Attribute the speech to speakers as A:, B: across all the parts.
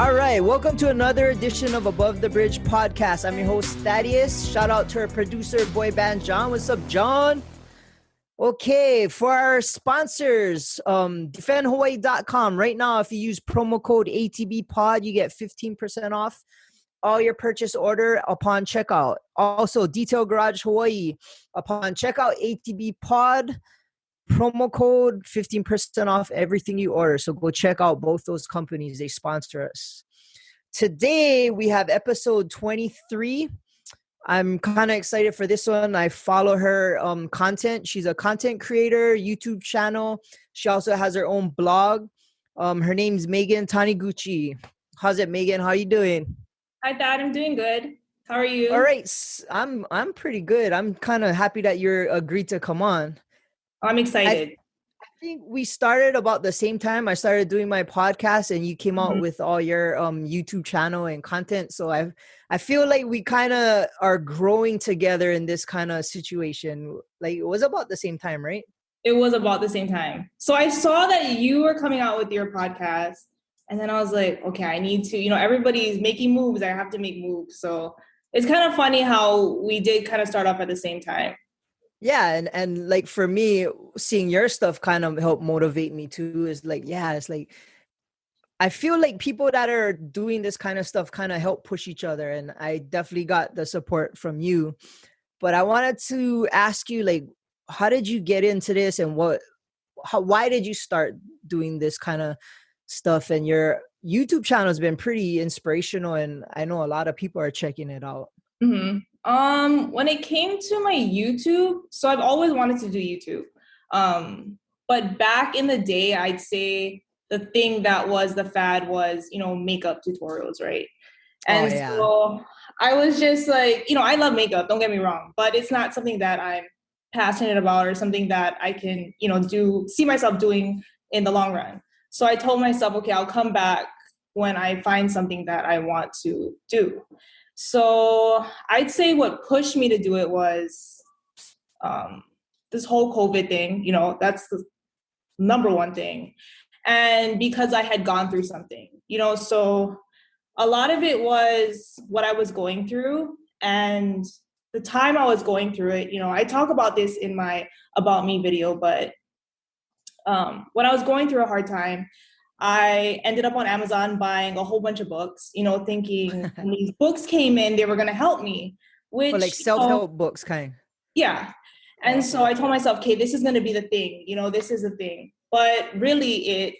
A: All right, welcome to another edition of Above the Bridge podcast. I'm your host, Thaddeus. Shout out to our producer, boy band, John. What's up, John? Okay, for our sponsors, defendhawaii.com. Right now, if you use promo code ATBpod, you get 15% off all your purchase order upon checkout. Also, Detail Garage Hawaii, upon checkout, ATBpod, promo code 15% off everything you order. So go check out both those companies. They sponsor us. Today, we have episode 23. I'm kind of excited for this one. I follow her content. She's a content creator, YouTube channel. She also has her own blog. Her name's Megan Taniguchi. How's it, Megan? How you doing?
B: Hi, Dad. I'm doing good. How are you?
A: All right. I'm pretty good. I'm kind of happy that you're agreed to come on.
B: I'm excited.
A: I think we started about the same time. I started doing my podcast and you came out with all your YouTube channel and content. So I feel like we kind of are growing together in this kind of situation. Like it was about the same time, right?
B: It was about the same time. So I saw that you were coming out with your podcast and then I was like, okay, I need to, everybody's making moves. I have to make moves. So it's kind of funny how we did kind of start off at the same time.
A: Yeah, and like for me, seeing your stuff kind of helped motivate me too. It's like, yeah, it's like I feel like people that are doing this kind of stuff kind of help push each other, and I definitely got the support from you. But I wanted to ask you, like, how did you get into this, and why did you start doing this kind of stuff? And your YouTube channel has been pretty inspirational, and I know a lot of people are checking it out.
B: Mm-hmm. When it came to my YouTube, so I've always wanted to do YouTube. But back in the day, I'd say the thing that was the fad was, makeup tutorials, right? And so I was just like, I love makeup, don't get me wrong, but it's not something that I'm passionate about or something that I can, see myself doing in the long run. So I told myself, okay, I'll come back when I find something that I want to do. So I'd say what pushed me to do it was this whole COVID thing, that's the number one thing. And because I had gone through something, so a lot of it was what I was going through and the time I was going through it. I talk about this in my About Me video, but when I was going through a hard time, I ended up on Amazon buying a whole bunch of books, thinking when these books came in, they were going to help me. Which,
A: like self-help books kind.
B: Yeah. And so I told myself, okay, this is going to be the thing, this is the thing. But really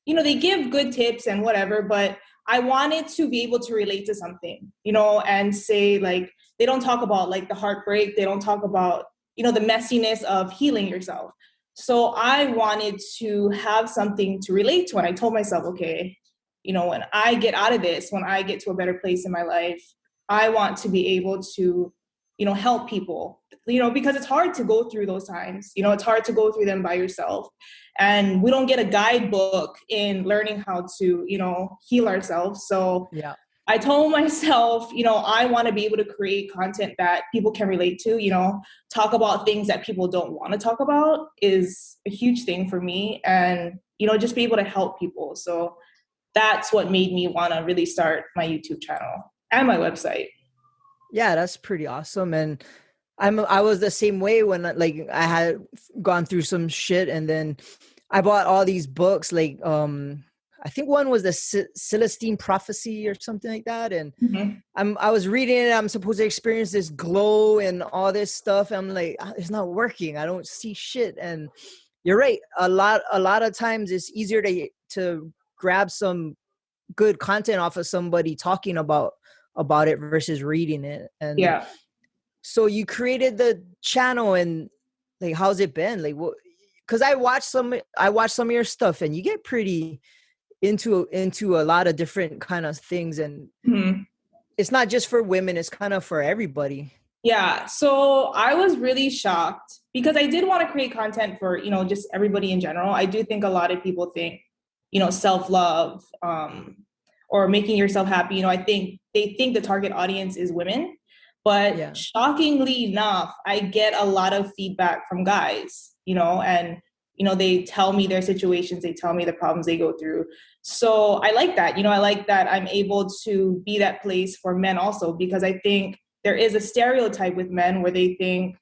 B: they give good tips and whatever, but I wanted to be able to relate to something, and say like, they don't talk about like the heartbreak. They don't talk about, the messiness of healing yourself. So I wanted to have something to relate to. And I told myself, okay, when I get out of this, when I get to a better place in my life, I want to be able to, help people, because it's hard to go through those times. It's hard to go through them by yourself. And we don't get a guidebook in learning how to, heal ourselves. So yeah. I told myself, I want to be able to create content that people can relate to, talk about things that people don't want to talk about is a huge thing for me. And, just be able to help people. So that's what made me want to really start my YouTube channel and my website.
A: Yeah, that's pretty awesome. And I was the same way when like I had gone through some shit and then I bought all these books, like, I think one was the Celestine Prophecy or something like that. And I was reading it. I'm supposed to experience this glow and all this stuff. I'm like, it's not working. I don't see shit. And you're right. A lot of times it's easier to grab some good content off of somebody talking about it versus reading it. And yeah. So you created the channel and like, how's it been? Like, what? Because I watched some of your stuff and you get pretty into a lot of different kind of things, and it's not just for women, it's kind of for everybody.
B: Yeah, so I was really shocked because I did want to create content for just everybody in general. I do think a lot of people think self-love or making yourself happy, I think they think the target audience is women, but shockingly enough, I get a lot of feedback from guys, and they tell me their situations, they tell me the problems they go through. So I like that. I like that I'm able to be that place for men also, because I think there is a stereotype with men where they think,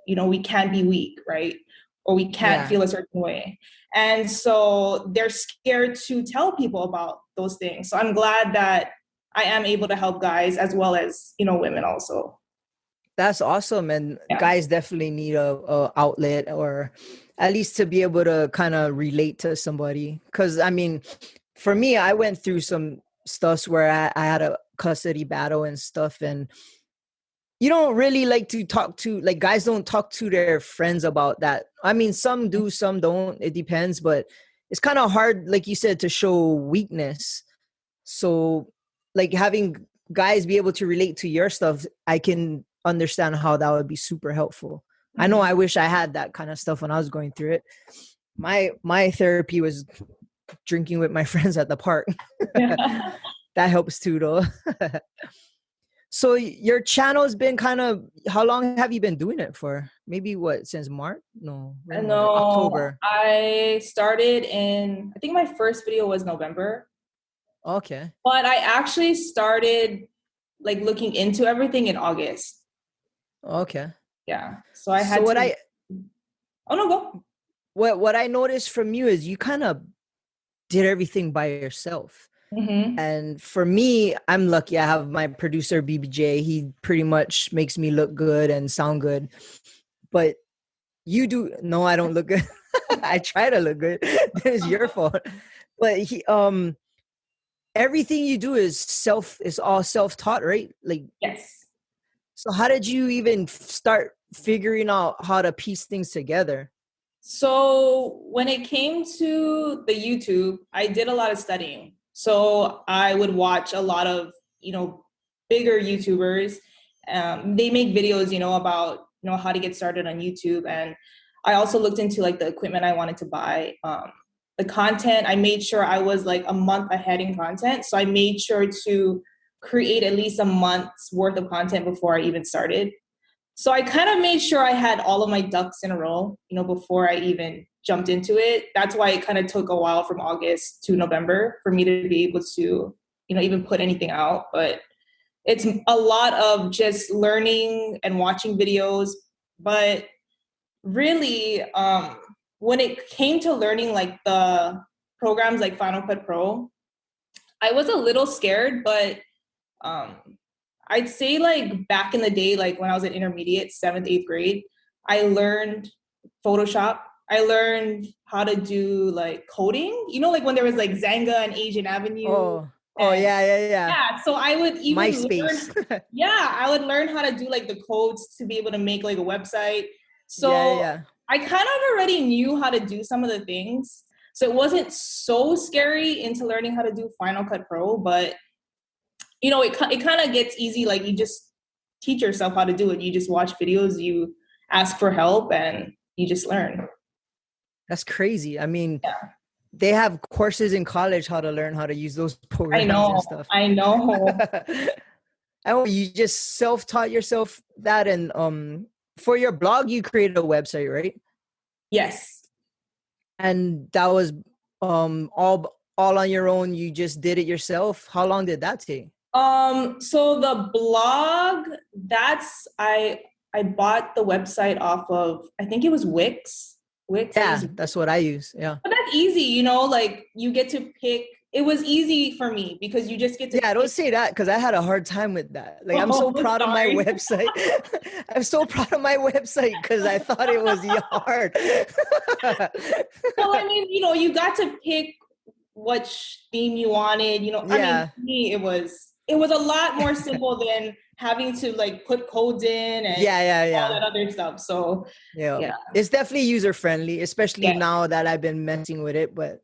B: we can't be weak, right? Or we can't feel a certain way. And so they're scared to tell people about those things. So I'm glad that I am able to help guys as well as, women also.
A: That's awesome. And guys definitely need a outlet, or at least to be able to kind of relate to somebody. Because, I mean, for me, I went through some stuff where I had a custody battle and stuff. And you don't really like to talk to, like, guys don't talk to their friends about that. I mean, some do, some don't. It depends. But it's kind of hard, like you said, to show weakness. So, like, having guys be able to relate to your stuff, I can understand how that would be super helpful. I know I wish I had that kind of stuff when I was going through it. My therapy was drinking with my friends at the park.
B: Yeah.
A: That helps too, though. So your channel has been how long have you been doing it for? Maybe since March? No, October.
B: I started I think my first video was November.
A: Okay.
B: But I actually started like looking into everything in August.
A: Okay.
B: Yeah. So I had Oh, no, go.
A: What I noticed from you is you kind of did everything by yourself.
B: Mm-hmm.
A: And for me, I'm lucky. I have my producer, BBJ. He pretty much makes me look good and sound good. But you do. No, I don't look good. I try to look good. It's your fault. But everything you do is all self-taught, right? Like,
B: yes.
A: So how did you even start figuring out how to piece things together?
B: So when it came to the YouTube, I did a lot of studying. So I would watch a lot of, bigger YouTubers. They make videos, about, how to get started on YouTube. And I also looked into like the equipment I wanted to buy. The content, I made sure I was like a month ahead in content. So I made sure to create at least a month's worth of content before I even started. So I kind of made sure I had all of my ducks in a row, before I even jumped into it. That's why it kind of took a while from August to November for me to be able to, even put anything out. But it's a lot of just learning and watching videos. But really, when it came to learning like the programs like Final Cut Pro, I was a little scared, but I'd say like back in the day, like when I was in intermediate, 7th, 8th grade, I learned Photoshop. I learned how to do like coding, like when there was like Zanga and Asian Avenue.
A: Oh, yeah.
B: Yeah, so I would even
A: MySpace.
B: I would learn how to do like the codes to be able to make like a website. So
A: yeah.
B: I kind of already knew how to do some of the things. So it wasn't so scary into learning how to do Final Cut Pro, but it kind of gets easy. Like you just teach yourself how to do it. You just watch videos, you ask for help, and you just learn.
A: That's crazy. I mean, they have courses in college how to learn how to use those programs and stuff.
B: I know.
A: And you just self-taught yourself that, and for your blog, you created a website, right?
B: Yes.
A: And that was all on your own. You just did it yourself. How long did that take?
B: So the blog, I bought the website off of, I think it was Wix.
A: Yeah, that's what I use. Yeah.
B: But that's easy, like you get to pick. It was easy for me because you just get to
A: pick. Don't say that, because I had a hard time with that. Like, I'm so proud of my website. I'm so proud of my website because I thought it was hard.
B: Well, I mean, you got to pick what theme you wanted, I mean, for me, it was a lot more simple than having to like put codes in and all that other stuff. So yeah.
A: It's definitely user friendly, especially now that I've been messing with it. But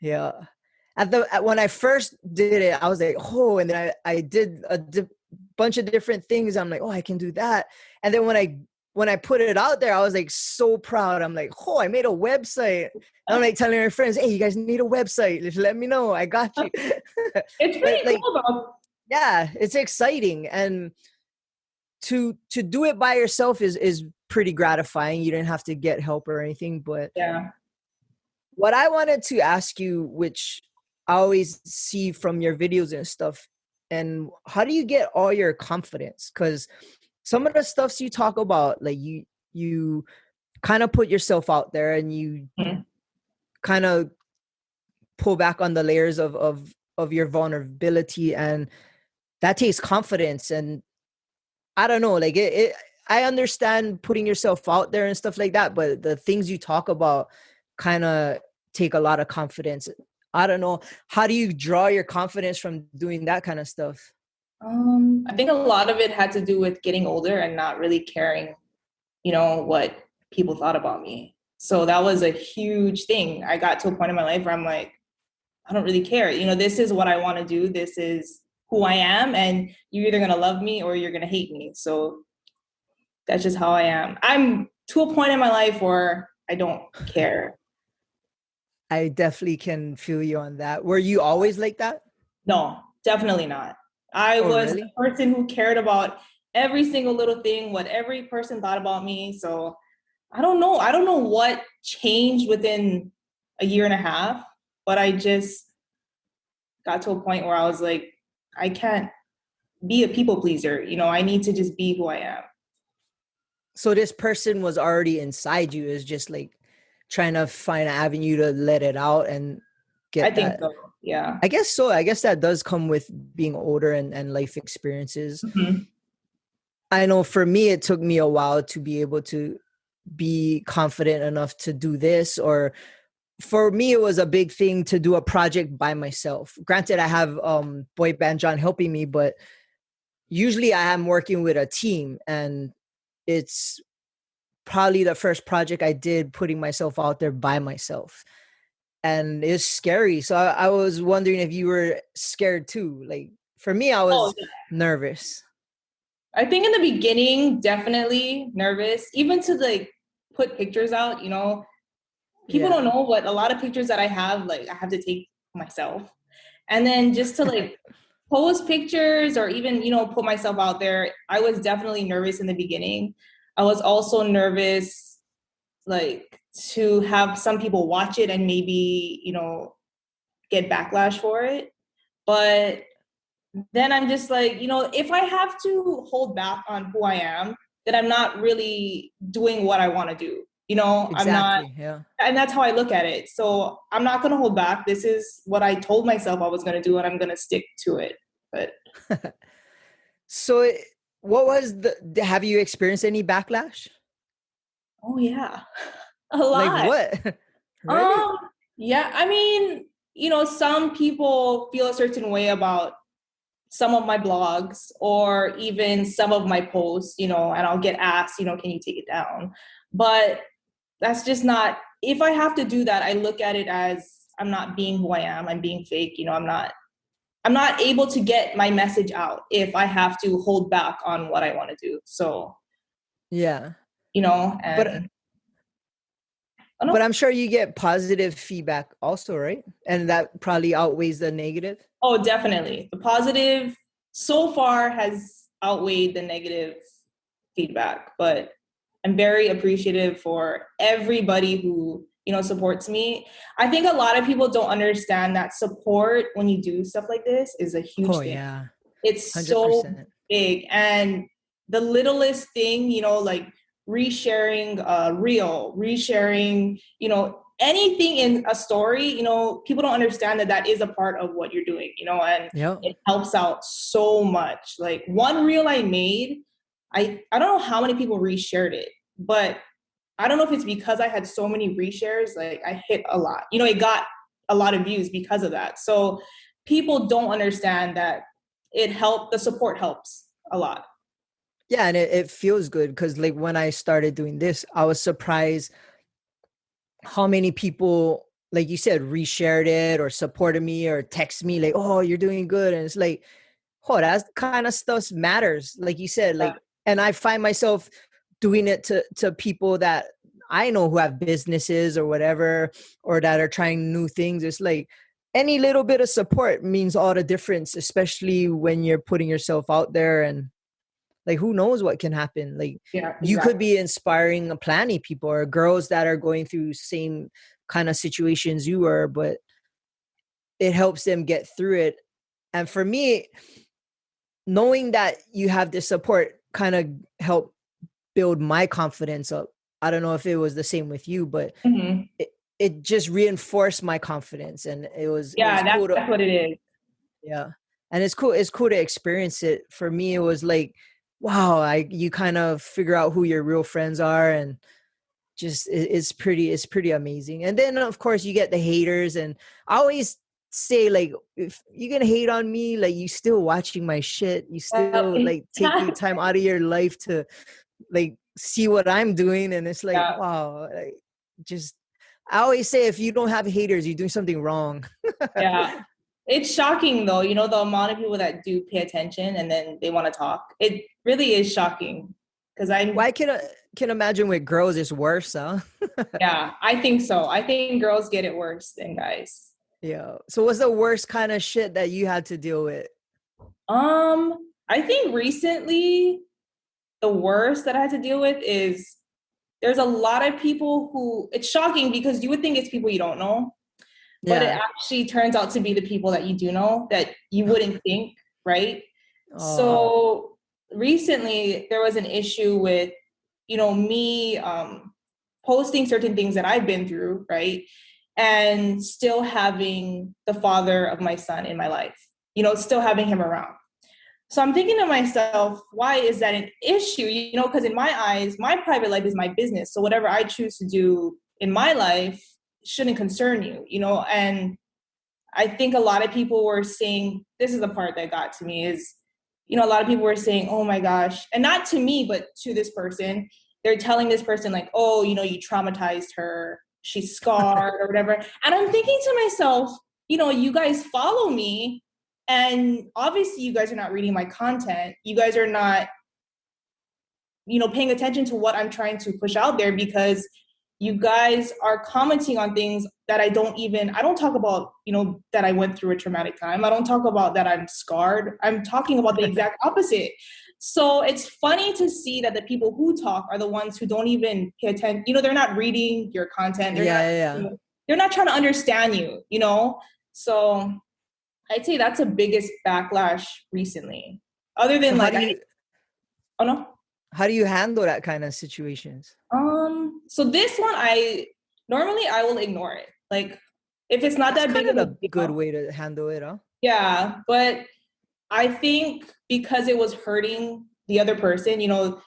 A: when I first did it, I was like, oh, and then I did a bunch of different things. I'm like, oh, I can do that. And then when I put it out there, I was like so proud. I'm like, oh, I made a website. And I'm like telling my friends, hey, you guys need a website. Just let me know. I got you.
B: It's pretty cool though.
A: Yeah, it's exciting. And to do it by yourself is pretty gratifying. You didn't have to get help or anything. But what I wanted to ask you, which I always see from your videos and stuff, and how do you get all your confidence? Because some of the stuffs you talk about, like you kind of put yourself out there and you kind of pull back on the layers of your vulnerability, and that takes confidence. And I don't know, like I understand putting yourself out there and stuff like that, but the things you talk about kind of take a lot of confidence. I don't know, how do you draw your confidence from doing that kind of stuff?
B: I think a lot of it had to do with getting older and not really caring, what people thought about me. So that was a huge thing. I got to a point in my life where I'm like, I don't really care. This is what I want to do. This is who I am. And you're either going to love me or you're going to hate me. So that's just how I am. I'm to a point in my life where I don't care.
A: I definitely can feel you on that. Were you always like that?
B: No, definitely not. I was
A: really?
B: the person who cared about every single little thing, what every person thought about me. So I don't know. I don't know what changed within a year and a half, but I just got to a point where I was like, I can't be a people pleaser. I need to just be who I am.
A: So this person was already inside you, is just like trying to find an avenue to let it out and get
B: I think so. Yeah.
A: I guess so. I guess that does come with being older and life experiences.
B: Mm-hmm.
A: I know for me, it took me a while to be able to be confident enough to do this, or for me, it was a big thing to do a project by myself. Granted, I have boy band John helping me, but usually I am working with a team, and it's probably the first project I did putting myself out there by myself. And it's scary. So I was wondering if you were scared too. Like for me, I was nervous.
B: I think in the beginning, definitely nervous, even to like put pictures out, people don't know what a lot of pictures that I have, like I have to take myself. And then just to like post pictures or even, put myself out there, I was definitely nervous in the beginning. I was also nervous, like to have some people watch it and maybe, get backlash for it. But then I'm just like, if I have to hold back on who I am, then I'm not really doing what I want to do.
A: Exactly,
B: I'm not,
A: yeah.
B: and that's how I look at it. So I'm not going to hold back. This is what I told myself I was going to do, and I'm going to stick to it. But
A: so what was have you experienced any backlash?
B: Oh yeah, a lot.
A: Like what? Really?
B: Yeah, I mean, some people feel a certain way about some of my blogs or even some of my posts, and I'll get asked, can you take it down? But that's just not, if I have to do that, I look at it as I'm not being who I am. I'm being fake. I'm not able to get my message out if I have to hold back on what I want to do. So,
A: yeah,
B: and
A: but I'm sure you get positive feedback also, right? And that probably outweighs the negative.
B: Oh, definitely. The positive so far has outweighed the negative feedback, but I'm very appreciative for everybody who, supports me. I think a lot of people don't understand that support when you do stuff like this is a huge thing.
A: Yeah.
B: It's
A: 100%.
B: So big. And the littlest thing, like resharing a reel, resharing, anything in a story, people don't understand that is a part of what you're doing, and it helps out so much. Like one reel I made, I don't know how many people reshared it, but I don't know if it's because I had so many reshares, like I hit a lot, it got a lot of views because of that. So people don't understand that the support helps a lot.
A: Yeah, and it feels good because like when I started doing this, I was surprised how many people, like you said, reshared it or supported me or text me like, oh, you're doing good. And it's like, oh, that kind of stuff matters. Like you said, like, and I find myself doing it to people that I know who have businesses or whatever, or that are trying new things. It's like any little bit of support means all the difference, especially when you're putting yourself out there, and like, who knows what can happen? Like, you could be inspiring plenty people or girls that are going through same kind of situations you were, but it helps them get through it. And for me, knowing that you have this support kind of helped build my confidence up. I don't know if it was the same with you, but it just reinforced my confidence, and it was cool to,
B: that's what it is.
A: yeah. And it's cool to experience it. For me, it was like, wow, you kind of figure out who your real friends are, and just it's pretty amazing. And then of course you get the haters, and I always say, like, if you're gonna hate on me, like, you still watching my shit, you still like taking time out of your life to like see what I'm doing. And it's like, wow, like, just, I always say, if you don't have haters, you're doing something wrong.
B: Yeah. It's shocking though, you know, the amount of people that do pay attention and then they want to talk. It really is shocking, because
A: I can imagine with girls it's worse, huh?
B: Yeah, I think so. I think girls get it worse than guys.
A: Yeah. So what's the worst kind of shit that you had to deal with?
B: I think recently the worst that I had to deal with is, there's a lot of people who, it's shocking because you would think it's people you don't know, but it actually turns out to be the people that you do know that you wouldn't think, right? So recently there was an issue with, you know, me posting certain things that I've been through, right? And still having the father of my son in my life, you know, still having him around. So I'm thinking to myself, why is that an issue? You know, because in my eyes, my private life is my business. So whatever I choose to do in my life shouldn't concern you, you know? And I think a lot of people were saying, this is the part that got to me, is, you know, a lot of people were saying, oh my gosh, and not to me, but to this person, they're telling this person like, oh, you know, you traumatized her, she's scarred or whatever. And I'm thinking to myself, you know, you guys follow me, and obviously you guys are not reading my content. You guys are not, you know, paying attention to what I'm trying to push out there, because you guys are commenting on things that I don't talk about, you know, that I went through a traumatic time. I don't talk about that I'm scarred. I'm talking about the exact opposite. So it's funny to see that the people who talk are the ones who don't even pay attention. You know, they're not reading your content. They're not, you know, they're not trying to understand you, you know? So I'd say that's the biggest backlash recently. Other than
A: how do you handle that kind of situations?
B: So this one, I will ignore it. Like, if it's not that big of a
A: good way to handle it, huh?
B: Yeah, but I think because it was hurting the other person, you know,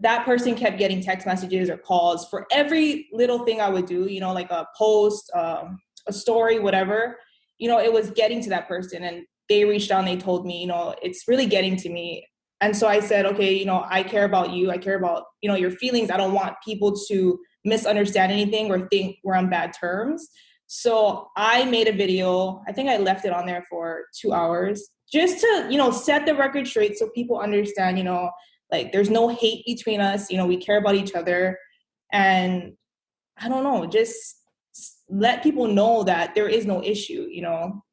B: that person kept getting text messages or calls for every little thing I would do, you know, like a post, a story, whatever, you know, it was getting to that person, and they reached out and they told me, you know, it's really getting to me. And so I said, okay, you know, I care about you. I care about, you know, your feelings. I don't want people to misunderstand anything or think we're on bad terms. So I made a video. I think I left it on there for 2 hours just to, you know, set the record straight so people understand, you know, like, there's no hate between us. You know, we care about each other. And I don't know, just let people know that there is no issue, you know?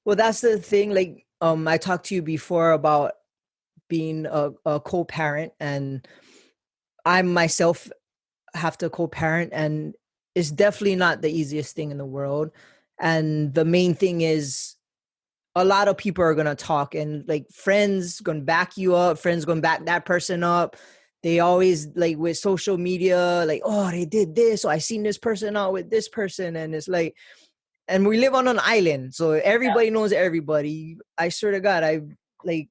A: Well, that's the thing. Like, I talked to you before about being a co-parent, and I myself have to co-parent, and it's definitely not the easiest thing in the world. And the main thing is, a lot of people are going to talk, and like, friends going to back you up, friends going to back that person up. They always, like, with social media, like, oh, they did this, or I seen this person out with this person. And it's like, and we live on an island, so everybody knows everybody. I swear to God, I, like,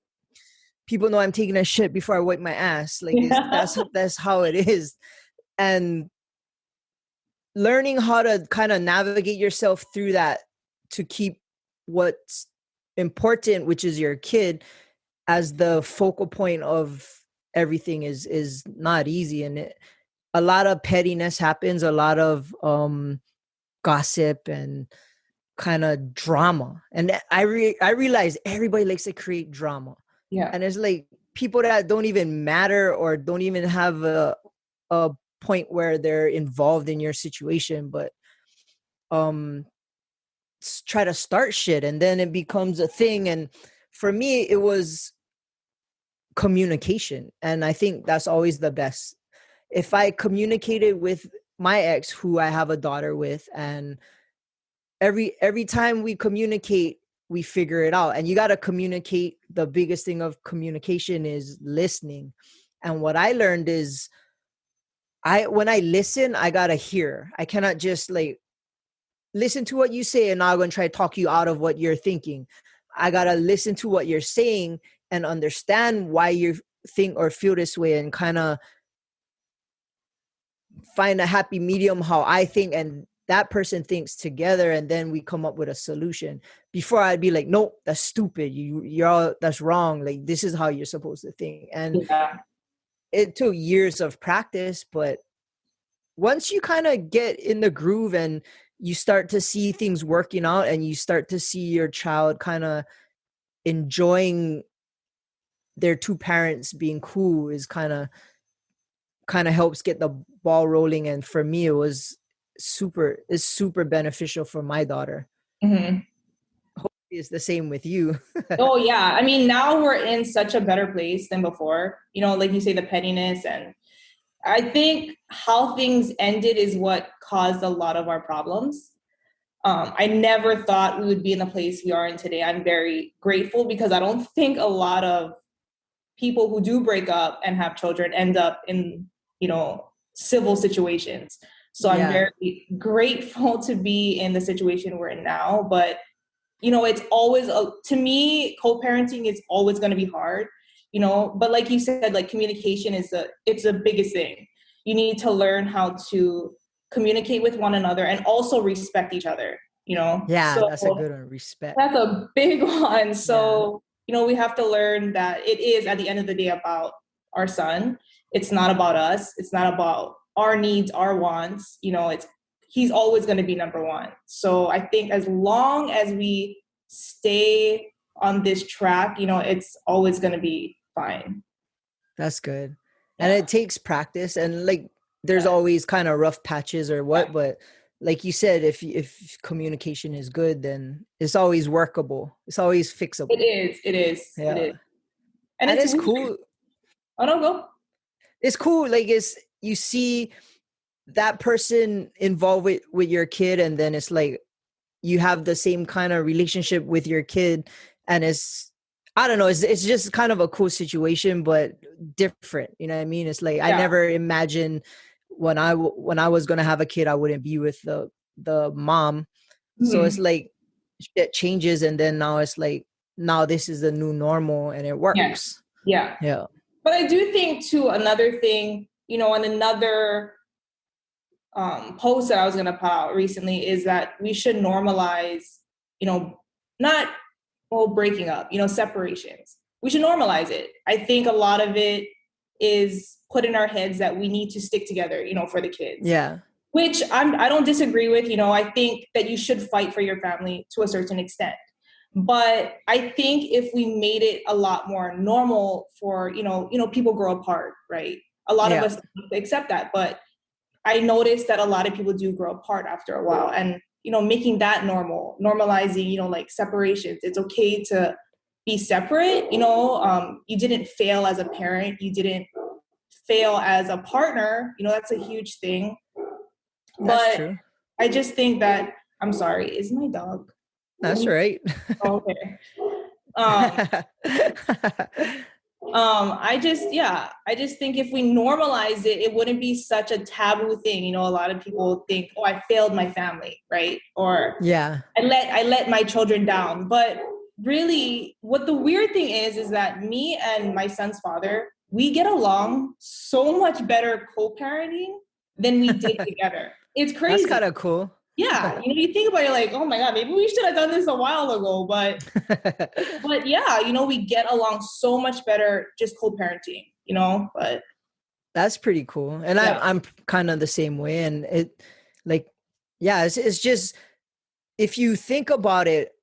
A: people know I'm taking a shit before I wipe my ass. Like, that's how it is. And learning how to kind of navigate yourself through that to keep what's important, which is your kid, as the focal point of everything is not easy. And a lot of pettiness happens, a lot of gossip and kind of drama. And I realize everybody likes to create drama.
B: Yeah.
A: And it's like people that don't even matter or don't even have a point where they're involved in your situation, but try to start shit, and then it becomes a thing. And for me, it was communication. And I think that's always the best. If I communicated with my ex, who I have a daughter with, and every time we communicate, we figure it out. And you got to communicate. The biggest thing of communication is listening. And what I learned is when I listen, I got to hear. I cannot just like listen to what you say and now I'm going to try to talk you out of what you're thinking. I got to listen to what you're saying and understand why you think or feel this way, and kind of find a happy medium how I think and that person thinks together, and then we come up with a solution. Before I'd be like, nope, that's stupid. You're all, that's wrong. Like, this is how you're supposed to think. And it took years of practice, but once you kind of get in the groove and you start to see things working out and you start to see your child kind of enjoying their two parents being cool, is kind of helps get the ball rolling. And for me, it's super beneficial for my daughter.
B: Mm-hmm.
A: Hopefully it's the same with you.
B: Oh yeah. I mean, now we're in such a better place than before, you know, like you say, the pettiness, and I think how things ended is what caused a lot of our problems. I never thought we would be in the place we are in today. I'm very grateful, because I don't think a lot of people who do break up and have children end up in, you know, civil situations. So I'm very grateful to be in the situation we're in now. But, you know, it's always, to me, co-parenting is always going to be hard, you know, but like you said, like communication it's the biggest thing. You need to learn how to communicate with one another and also respect each other, you know?
A: Yeah,
B: so
A: that's a good one. Respect.
B: That's a big one. So, you know, we have to learn that it is at the end of the day about our son. It's not about us. It's not about our needs, our wants, you know, he's always going to be number one. So I think as long as we stay on this track, you know, it's always going to be fine.
A: That's good. And it takes practice, and like there's always kind of rough patches or what, but like you said, if communication is good, then it's always workable. It's always fixable.
B: It is.
A: Yeah.
B: It is.
A: And it's cool.
B: Oh no, go.
A: It's cool. Like you see that person involved with your kid, and then it's like you have the same kind of relationship with your kid, and I don't know, it's just kind of a cool situation, but different. You know what I mean? It's like I never imagined when I was going to have a kid, I wouldn't be with the mom. Mm-hmm. So it's like it changes, and then now it's like, now this is the new normal and it works.
B: Yeah. But I do think too, another thing, you know, on another post that I was going to put out recently, is that we should normalize, you know, not breaking up, you know, separations. We should normalize it. I think a lot of it is put in our heads that we need to stick together, you know, for the kids.
A: Yeah.
B: Which I don't disagree with. You know, I think that you should fight for your family to a certain extent. But I think if we made it a lot more normal for, you know, people grow apart, right? A lot of us accept that, but I noticed that a lot of people do grow apart after a while, and, you know, making that normalizing, you know, like separations. It's okay to be separate. You know, you didn't fail as a parent. You didn't fail as a partner. You know, that's a huge thing. That's true. I just think that, I'm sorry, is my dog?
A: That's right.
B: Okay. I just think if we normalize it, it wouldn't be such a taboo thing. You know, a lot of people think, oh, I failed my family, right? Or I let my children down. But really, what the weird thing is that me and my son's father, we get along so much better co-parenting than we did together. It's crazy.
A: That's kind of cool.
B: Yeah, you know, you think about it, you're like, oh my God, maybe we should have done this a while ago. But yeah, you know, we get along so much better just co-parenting, you know. But
A: that's pretty cool. And I'm kind of the same way. And it, like, it's just, if you think about it,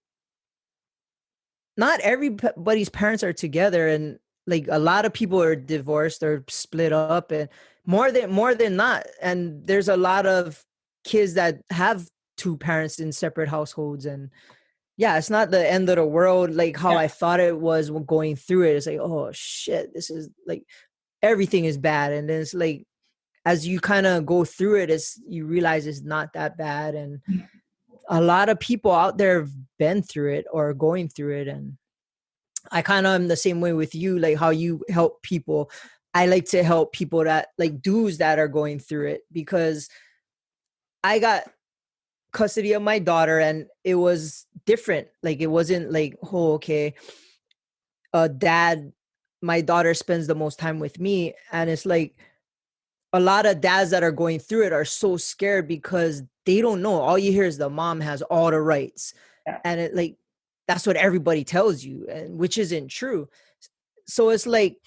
A: not everybody's parents are together, and like a lot of people are divorced or split up, and more than not. And there's a lot of kids that have two parents in separate households, and it's not the end of the world like how I thought it was going through it. It's like, oh shit, this is like everything is bad. And then it's like as you kind of go through it, you realize it's not that bad. And a lot of people out there have been through it or going through it. And I kind of am the same way with you, like how you help people. I like to help people that like dudes that are going through it, because I got custody of my daughter and it was different. Like it wasn't like, oh, okay, dad, my daughter spends the most time with me. And it's like a lot of dads that are going through it are so scared because they don't know. All you hear is the mom has all the rights.
B: Yeah.
A: And it like, that's what everybody tells you, and which isn't true. So it's like,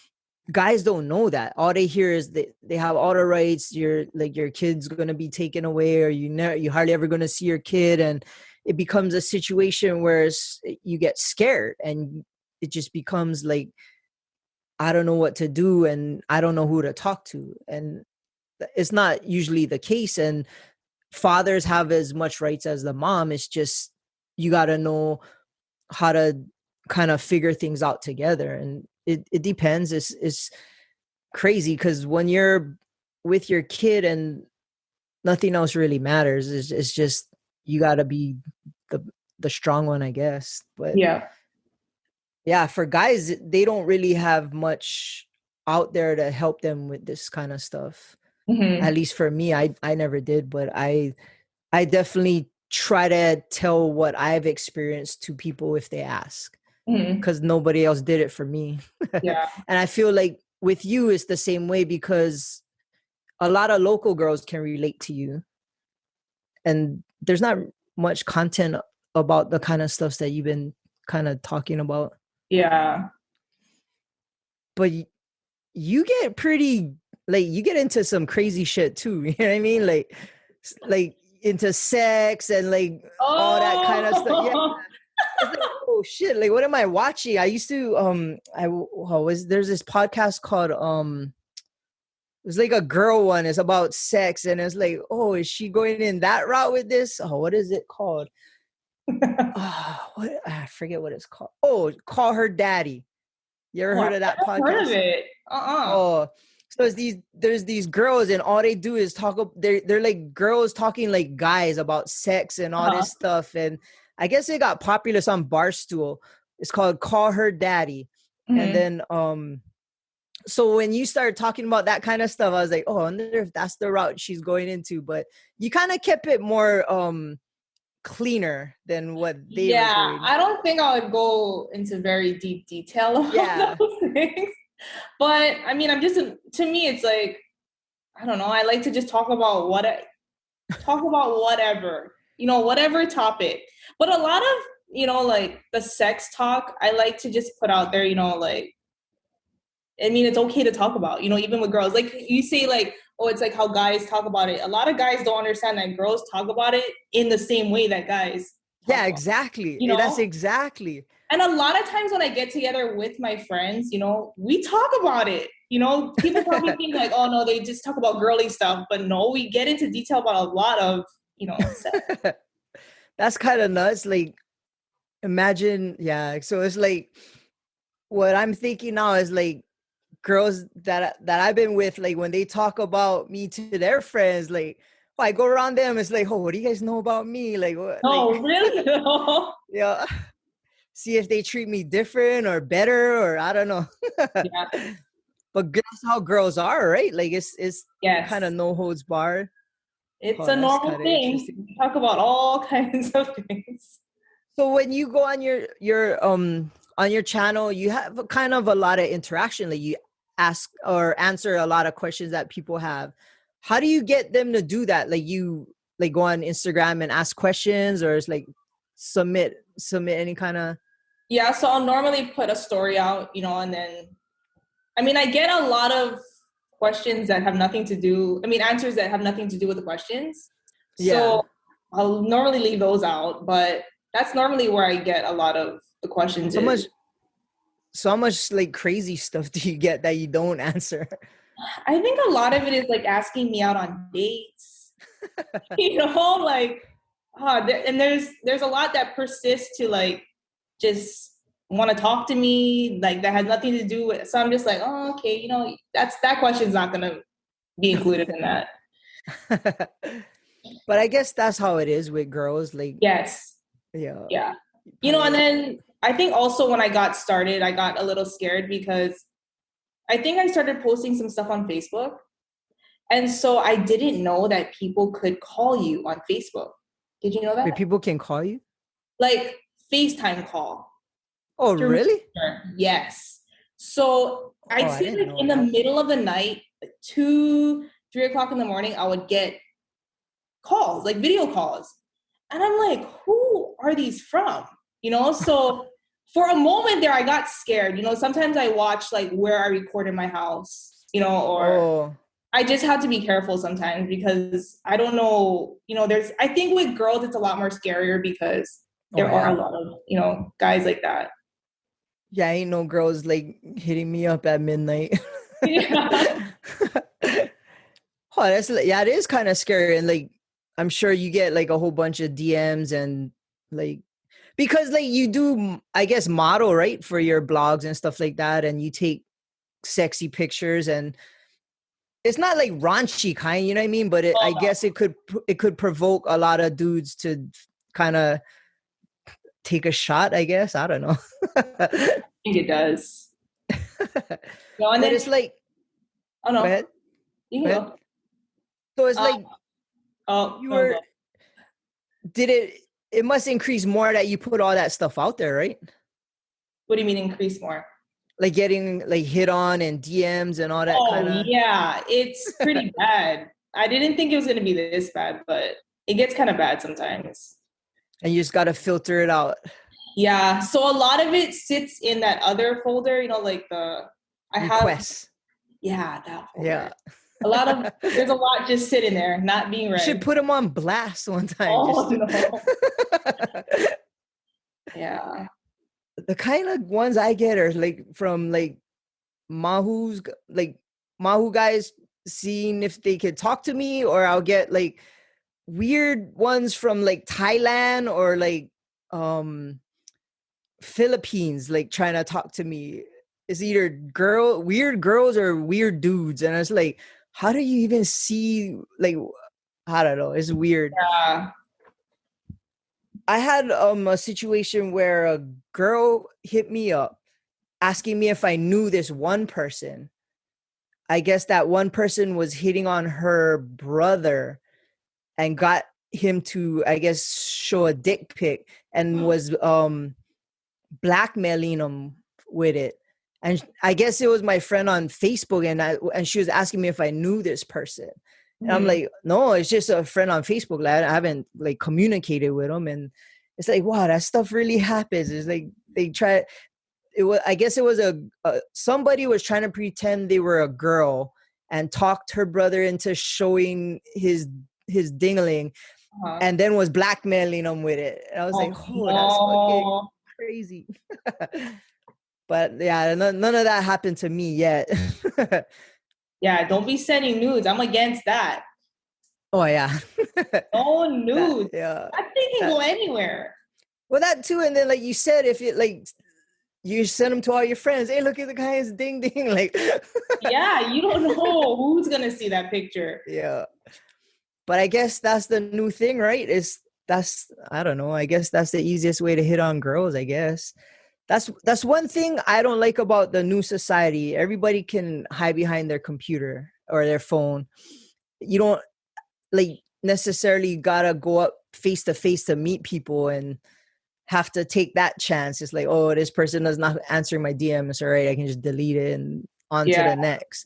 A: guys don't know that. All they hear is that they have all the rights. Your kid's gonna be taken away, or you hardly ever gonna see your kid, and it becomes a situation where you get scared, and it just becomes like, I don't know what to do, and I don't know who to talk to, and it's not usually the case. And fathers have as much rights as the mom. It's just you got to know how to kind of figure things out together, and it depends. It's crazy because when you're with your kid and nothing else really matters, it's just you got to be the strong one, I guess. But yeah, for guys, they don't really have much out there to help them with this kind of stuff. At least for me, I never did, but I definitely try to tell what I've experienced to people if they ask, because nobody else did it for me.
B: Yeah.
A: And I feel like with you, it's the same way, because a lot of local girls can relate to you, and there's not much content about the kind of stuff that you've been kind of talking about.
B: Yeah.
A: But you get pretty, like, you get into some crazy shit too. You know what I mean? Like into sex and like all that kind of stuff. Yeah. It's like, oh shit, like what am I watching? I used to there's this podcast called it was like a girl one. It's about sex, and it's like, oh, is she going in that route with this? Oh, what is it called? I forget what it's called. Oh, Call Her Daddy. You ever heard of that podcast?
B: Heard of it.
A: Oh, so there's these girls, and all they do is talk. They're like girls talking like guys about sex and all this stuff. And I guess it got popular on Barstool. It's called Call Her Daddy. And then so when you started talking about that kind of stuff, I was like, oh, I wonder if that's the route she's going into. But you kind of kept it more cleaner than what they were doing.
B: I don't think I would go into very deep detail about those things. But I mean, to me, it's like, I don't know. I like to just talk about whatever, whatever topic. But a lot of, like the sex talk, I like to just put out there, like, I mean, it's okay to talk about, even with girls. Like you say, like, oh, it's like how guys talk about it. A lot of guys don't understand that girls talk about it in the same way that guys talk about
A: exactly.
B: It,
A: That's exactly.
B: And a lot of times when I get together with my friends, we talk about it. People probably think like, oh, no, they just talk about girly stuff. But no, we get into detail about a lot of, sex.
A: That's kind of nuts. Like, imagine, so it's like, what I'm thinking now is like, girls that I've been with, like when they talk about me to their friends, like I go around them, it's like, oh, what do you guys know about me? Like, what?
B: Oh,
A: like,
B: really? No.
A: Yeah. See if they treat me different or better, or I don't know.
B: Yeah.
A: But that's how girls are, right? Like it's kind of no holds barred.
B: It's a normal thing. We talk about all kinds of things.
A: So when you go on your on your channel, you have kind of a lot of interaction. Like you ask or answer a lot of questions that people have. How do you get them to do that? Like you like go on Instagram and ask questions, or it's like submit any kind of.
B: Yeah, so I'll normally put a story out, and then, I mean, I get a lot of questions that have nothing to do, answers that have nothing to do with the questions. So I'll normally leave those out, but that's normally where I get a lot of the questions.
A: So much like crazy stuff do you get that you don't answer?
B: I think a lot of it is like asking me out on dates, like, and there's a lot that persists to like, just want to talk to me, like that has nothing to do with, so I'm just like, oh, okay, that question's not going to be included in that.
A: But I guess that's how it is with girls. Like,
B: Yes.
A: yeah.
B: Yeah. And then I think also when I got started, I got a little scared because I think I started posting some stuff on Facebook. And so I didn't know that people could call you on Facebook. Did you know that?
A: Wait, people can call you?
B: Like FaceTime call.
A: Oh, really?
B: Yes. So I'd say like in the middle of the night, 2, 3 o'clock in the morning, I would get calls, like video calls. And I'm like, who are these from? So for a moment there, I got scared. Sometimes I watch like where I record in my house, or I just have to be careful sometimes because I don't know, I think with girls, it's a lot more scarier because there are a lot of, guys like that.
A: Yeah, ain't no girls like hitting me up at midnight.
B: Yeah.
A: It is kind of scary. And like, I'm sure you get like a whole bunch of DMs and like, because like you do, I guess, model, right, for your blogs and stuff like that. And you take sexy pictures and it's not like raunchy kind, you know what I mean? But I guess it could provoke a lot of dudes to kind of take a shot, I guess. I don't know.
B: I think it does.
A: But it's like,
B: oh no,
A: go ahead.
B: You can go.
A: So it's like, it must increase more that you put all that stuff out there, right?
B: What do you mean increase more?
A: Like getting like hit on and DMs and all that kind of.
B: Yeah, it's pretty bad. I didn't think it was going to be this bad, but it gets kind of bad sometimes.
A: And you just got to filter it out.
B: Yeah, so a lot of it sits in that other folder, like
A: requests.
B: Yeah, that folder.
A: Yeah.
B: There's a lot just sitting there, not being read.
A: You should put them on blast one time.
B: No. Yeah.
A: The kind of ones I get are like from like Mahu guys seeing if they could talk to me, or I'll get like weird ones from like Thailand or like Philippines, like trying to talk to me. It's either weird girls or weird dudes. And it's like, how do you even see, like, I don't know. It's weird.
B: Yeah.
A: I had a situation where a girl hit me up asking me if I knew this one person. I guess that one person was hitting on her brother and got him to, I guess, show a dick pic and was blackmailing him with it. And I guess it was my friend on Facebook, and she was asking me if I knew this person. And I'm like, no, it's just a friend on Facebook. Like, I haven't like communicated with him. And it's like, wow, that stuff really happens. It's like I guess it was somebody was trying to pretend they were a girl and talked her brother into showing his dingling, and then was blackmailing him with it. And I was like, oh, that's fucking crazy. But yeah, none of that happened to me yet.
B: Yeah, don't be sending nudes. I'm against that.
A: Oh yeah.
B: No nudes.
A: That
B: thing can go anywhere.
A: Well, that too, and then like you said, if it like you send them to all your friends, hey, look at the guy's ding ding, like.
B: Yeah, you don't know who's gonna see that picture.
A: Yeah, but I guess that's the new thing, right? I don't know. I guess that's the easiest way to hit on girls. I guess. That's one thing I don't like about the new society. Everybody can hide behind their computer or their phone. You don't like necessarily gotta go up face to face to meet people and have to take that chance. It's like, oh, this person does not answer my DMs. All right, I can just delete it and on to the next.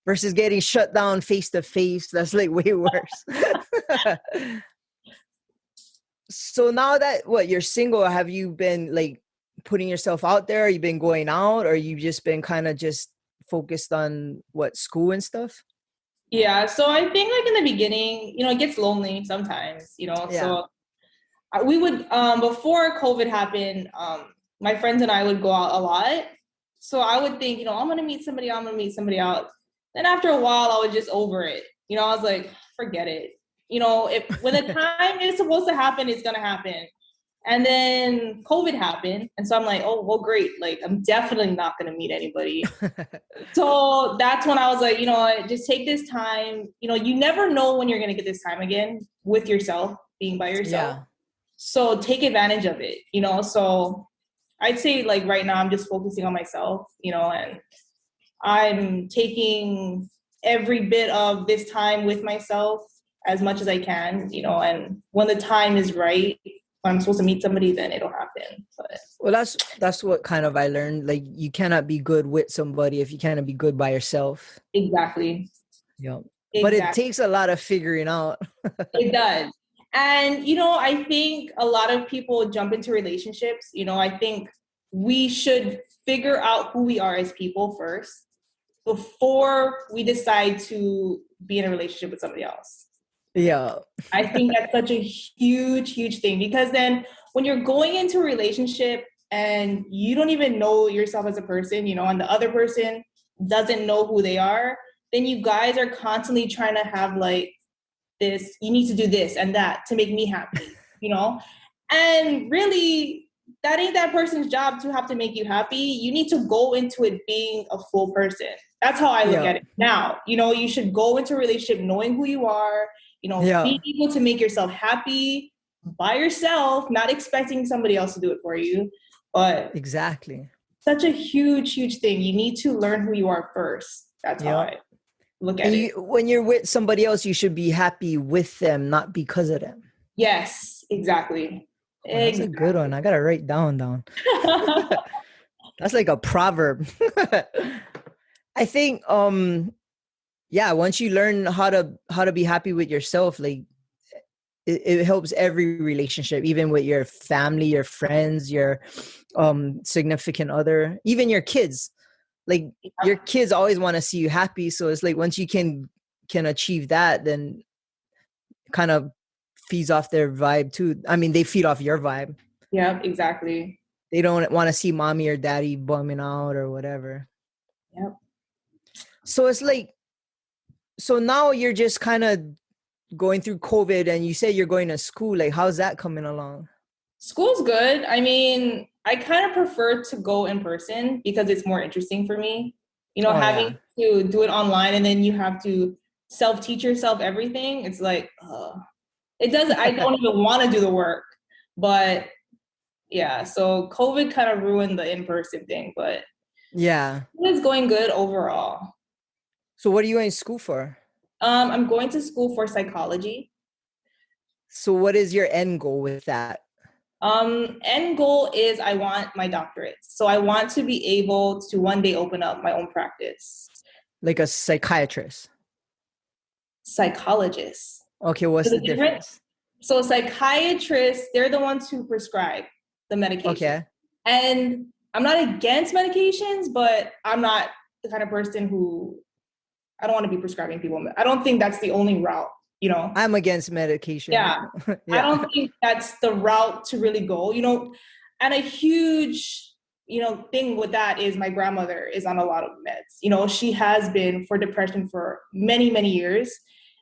A: Versus getting shut down face to face. That's like way worse. So now that you're single, have you been like putting yourself out there? You've been going out, or you've just been kind of just focused on school and stuff?
B: Yeah, so I think like in the beginning, it gets lonely sometimes, so we would before COVID happened, my friends and I would go out a lot. So I would think, I'm gonna meet somebody out. Then after a while I was just over it. I was like, forget it. When the time is supposed to happen, it's gonna happen. And then COVID happened. And so I'm like, oh, well, great. Like, I'm definitely not going to meet anybody. So that's when I was like, you know what, just take this time. You know, you never know when you're going to get this time again with yourself, being by yourself.
A: Yeah.
B: So take advantage of it, you know? So I'd say like right now I'm just focusing on myself, you know, and I'm taking every bit of this time with myself as much as I can, you know, and when the time is right, when I'm supposed to meet somebody, then it'll happen. But
A: Well, that's what kind of I learned. Like, you cannot be good with somebody if you cannot be good by yourself.
B: exactly.
A: Yeah. But it
B: Exactly.
A: takes a lot of figuring out.
B: It does. And, you know, I think a lot of people jump into relationships. You know, I think we should figure out who we are as people first before we decide to be in a relationship with somebody else.
A: Yeah.
B: I think that's such a huge, huge thing, because then when you're going into a relationship and you don't even know yourself as a person, you know, and the other person doesn't know who they are, then you guys are constantly trying to have like this, you need to do this and that to make me happy, you know? And really, that ain't that person's job to have to make you happy. You need to go into it being a full person. That's how I look
A: Yeah.
B: at it now. You know, you should go into a relationship knowing who you are, you know,
A: Yeah.
B: being able to make yourself happy by yourself, not expecting somebody else to do it for you. But
A: Exactly.
B: such a huge, huge thing. You need to learn who you are first. That's how
A: Yeah.
B: I look
A: And
B: at it.
A: when you're with somebody else, you should be happy with them, not because of them.
B: Yes, exactly.
A: Oh, that's a good one. I gotta write down. That's like a proverb. I think yeah, once you learn how to be happy with yourself, like it helps every relationship, even with your family, your friends, your significant other, even your kids. Like, your kids always want to see you happy, so it's like once you can achieve that, then kind of feeds off their vibe too. I mean, they feed off your vibe.
B: Yeah, exactly.
A: They don't want to see mommy or daddy bumming out or whatever.
B: Yep.
A: So it's like, so now you're just kind of going through COVID, and you say you're going to school. Like, how's that coming along?
B: School's good. I mean, I kind of prefer to go in person because it's more interesting for me. You know,
A: Oh
B: having
A: yeah.
B: to do it online and then you have to self-teach yourself everything. It's like, it does. I don't even want to do the work. But yeah, so COVID kind of ruined the in-person thing, but
A: Yeah.
B: it's going good overall.
A: So what are you going to school for?
B: I'm going to school for psychology.
A: So what is your end goal with that?
B: End goal is I want my doctorate. So I want to be able to one day open up my own practice.
A: Like a psychiatrist?
B: Psychologist.
A: Okay, what's
B: Is
A: the
B: it different?
A: difference?
B: So psychiatrists, they're the ones who prescribe the medication.
A: Okay.
B: And I'm not against medications, but I'm not the kind of person who, I don't want to be prescribing people. I don't think that's the only route, you know?
A: I'm against medication.
B: Yeah. I
A: Yeah.
B: don't think that's the route to really go, you know? And a huge, you know, thing with that is my grandmother is on a lot of meds. You know, she has been for depression for many, many years.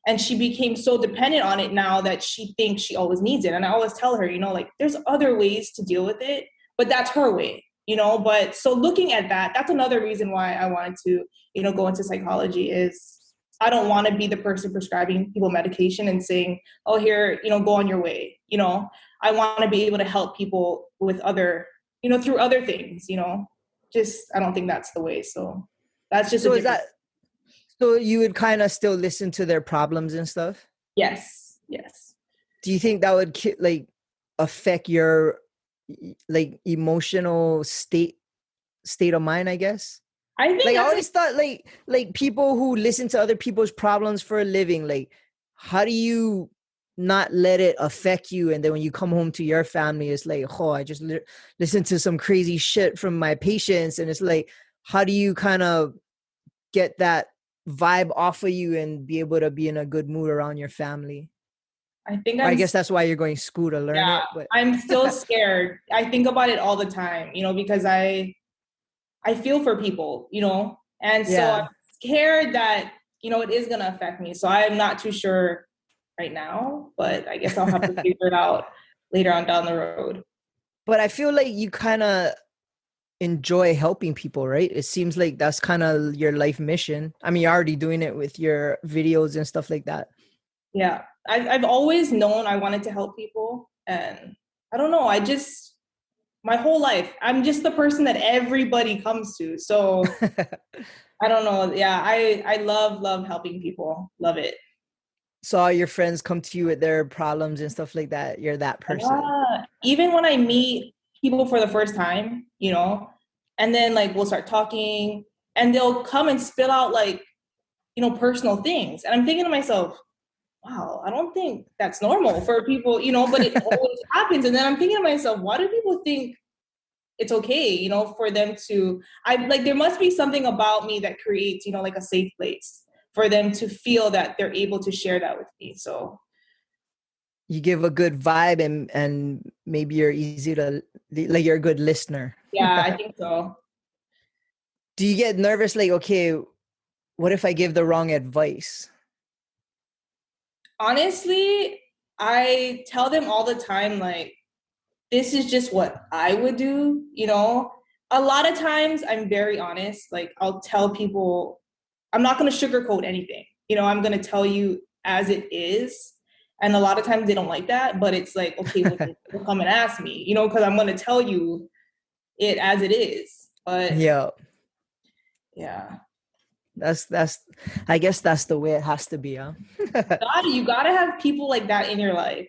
B: And she became so dependent on it now that she thinks she always needs it. And I always tell her, you know, like, there's other ways to deal with it, but that's her way, you know? But so looking at that, that's another reason why I wanted to, you know, go into psychology is I don't want to be the person prescribing people medication and saying, oh, here, you know, go on your way. You know, I want to be able to help people with other, you know, through other things, you know, just, I don't think that's the way. So that's just a
A: So is
B: different.
A: that, so you would kind of still listen to their problems and stuff?
B: Yes. Yes.
A: Do you think that would like affect your like emotional state of mind, I guess?
B: I think
A: Like, I
B: that's
A: always thought like people who listen to other people's problems for a living, like, how do you not let it affect you? And then when you come home to your family, it's like, oh, I just listened to some crazy shit from my patients. And it's like, how do you kind of get that vibe off of you and be able to be in a good mood around your family?
B: I think
A: Or I
B: I'm,
A: guess that's why you're going to school to learn
B: yeah,
A: it. But
B: I'm still scared. I think about it all the time, you know, because I feel for people, you know, and so I'm
A: yeah.
B: scared that, you know, it is going to affect me. So I'm not too sure right now, but I guess I'll have to figure it out later on down the road.
A: But I feel like you kind of enjoy helping people, right? It seems like that's kind of your life mission. I mean, you're already doing it with your videos and stuff like that.
B: Yeah. I've always known I wanted to help people. And I don't know, my whole life, I'm just the person that everybody comes to. So I don't know. Yeah, I love helping people. Love it.
A: So all your friends come to you with their problems and stuff like that. You're that person.
B: Yeah. Even when I meet people for the first time, and then like we'll start talking and they'll come and spill out like, personal things. And I'm thinking to myself, wow, I don't think that's normal for people, but it always happens. And then I'm thinking to myself, why do people think it's okay, for them to, there must be something about me that creates, like a safe place for them to feel that they're able to share that with me. So
A: You give a good vibe and maybe you're easy to, like, you're a good listener.
B: yeah, I think so.
A: Do you get nervous? Like, okay, what if I give the wrong advice?
B: Honestly, I tell them all the time, like, this is just what I would do, A lot of times I'm very honest. Like, I'll tell people, I'm not going to sugarcoat anything. I'm going to tell you as it is. And a lot of times they don't like that, but it's like, okay, well, they'll come and ask me, because I'm going to tell you it as it is. But
A: Yeah.
B: yeah.
A: That's I guess that's the way it has to be, huh?
B: You gotta have people like that in your life,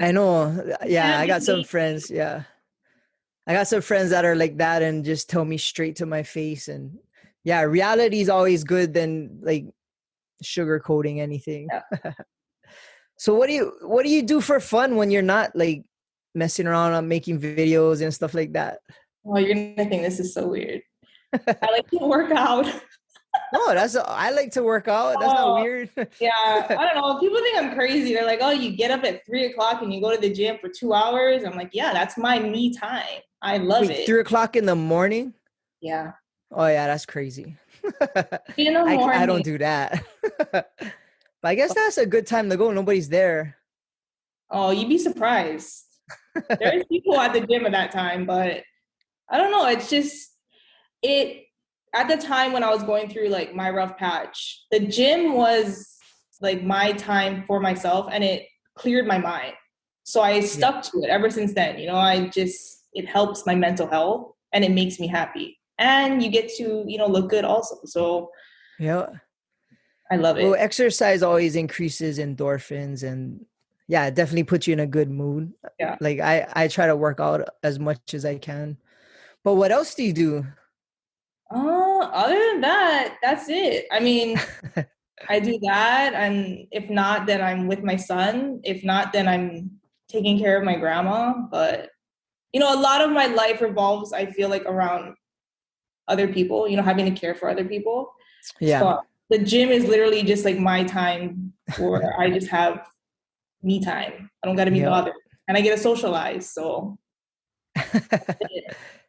A: I know. Yeah, I got some friends. Yeah. I got some friends that are like that and just tell me straight to my face. And yeah, reality is always good than like sugarcoating anything.
B: Yeah.
A: So what do you do for fun when you're not like messing around on making videos and stuff like that?
B: Oh, you're gonna think this is so weird. I like to work out.
A: No, I like to work out. That's not weird.
B: Yeah, I don't know. People think I'm crazy. They're like, oh, you get up at 3:00 and you go to the gym for 2 hours. I'm like, yeah, that's my me time. I love
A: Wait,
B: it.
A: 3:00 in the morning?
B: Yeah.
A: Oh yeah, that's crazy.
B: In the morning.
A: I don't do that. But I guess that's a good time to go. Nobody's there.
B: Oh, you'd be surprised. There's people at the gym at that time, but I don't know. It's just at the time when I was going through like my rough patch, the gym was like my time for myself and it cleared my mind. So I stuck to it ever since then. It helps my mental health and it makes me happy. And you get to, look good also. So
A: yeah,
B: I love it.
A: Well, exercise always increases endorphins and yeah, it definitely puts you in a good mood.
B: Yeah.
A: Like I try to work out as much as I can. But what else do you do?
B: Other than that, that's it. I mean, I do that. And if not, then I'm with my son. If not, then I'm taking care of my grandma. But, a lot of my life revolves, I feel like, around other people, having to care for other people.
A: Yeah.
B: So the gym is literally just like my time where I just have me time. I don't got to be bothered. And I get to socialize. So.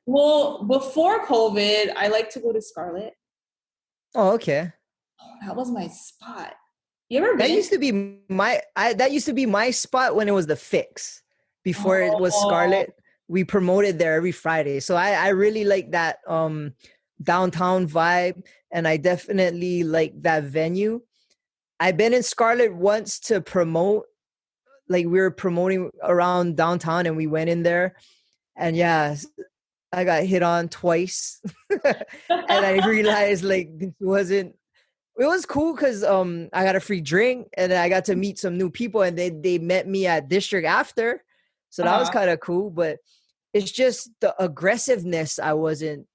B: Well, before COVID, I like to go to Scarlet.
A: Oh, okay.
B: Oh, that was my spot. You ever been?
A: That used to be my spot when it was the Fix. Before it was Scarlet, we promoted there every Friday. So I really like that downtown vibe, and I definitely like that venue. I've been in Scarlet once to promote, like we were promoting around downtown and we went in there, and yeah, I got hit on twice. And I realized like it was cool because I got a free drink and I got to meet some new people and they met me at District after. So that was kind of cool, but it's just the aggressiveness I wasn't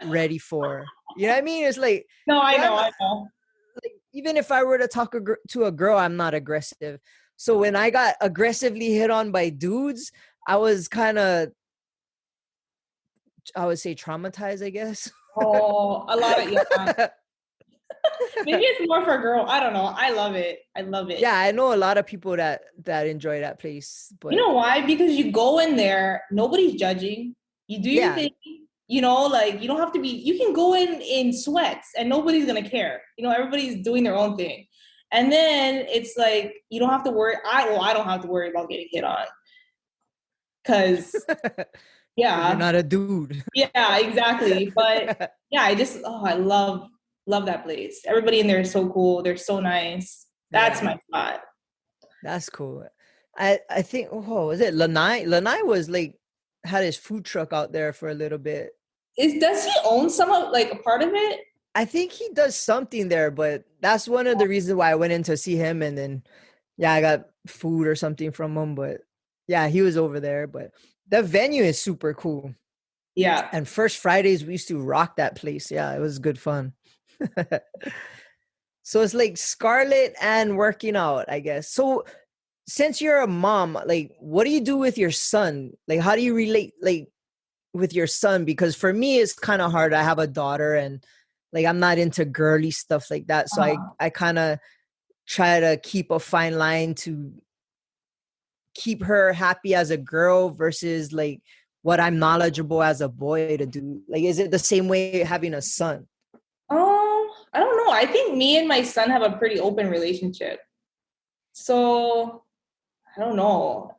A: ready for. You know what I mean? It's like,
B: no, I know.
A: Like, even if I were to talk to a girl, I'm not aggressive. So when I got aggressively hit on by dudes, I was kind of, I would say traumatized, I guess.
B: Oh, a lot of, yeah. Maybe it's more for a girl. I don't know. I love it.
A: Yeah, I know a lot of people that enjoy that place. But
B: you know why? Because you go in there, nobody's judging. You do your thing. Like you don't have to be. You can go in sweats and nobody's gonna care. Everybody's doing their own thing. And then it's like you don't have to worry. I don't have to worry about getting hit on. because
A: You're
B: yeah,
A: not a dude.
B: yeah, exactly. But yeah, I love that place. Everybody in there is so cool. They're so nice. That's
A: Yeah,
B: my spot.
A: that's cool. I think, oh, is it Lanai? Lanai was like had his food truck out there for a little bit.
B: Does he own some of like a part of it?
A: I think he does something there, but that's one of the reasons why I went in to see him. And then, yeah, I got food or something from him. But yeah, he was over there. But the venue is super cool.
B: Yeah.
A: And first Fridays, we used to rock that place. Yeah, it was good fun. So it's like Scarlett and working out, I guess. So since you're a mom, like, what do you do with your son? Like, how do you relate, like, with your son? Because for me, it's kind of hard. I have a daughter, and like, I'm not into girly stuff like that. So I kind of try to keep a fine line to keep her happy as a girl versus like what I'm knowledgeable as a boy to do. Like, is it the same way having a son?
B: I don't know. I think me and my son have a pretty open relationship. So I don't know.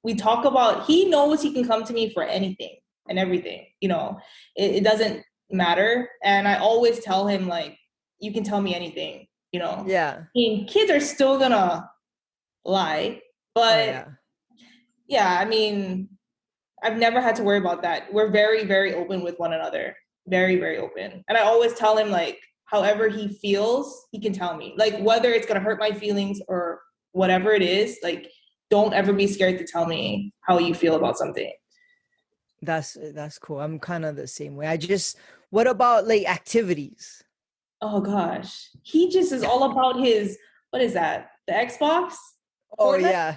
B: We talk about, he knows he can come to me for anything and everything, it doesn't matter. And I always tell him, like, you can tell me anything,
A: Yeah.
B: I mean, kids are still gonna lie,
A: Oh
B: but
A: yeah.
B: yeah, I mean, I've never had to worry about that. We're very, very open with one another. Very, very open. And I always tell him, like, however he feels, he can tell me. Like, whether it's going to hurt my feelings or whatever it is, like, don't ever be scared to tell me how you feel about something.
A: That's cool. I'm kind of the same way. What about like activities?
B: Oh, gosh. He just is all about what is that? The Xbox?
A: Oh
B: Fortnite?
A: yeah.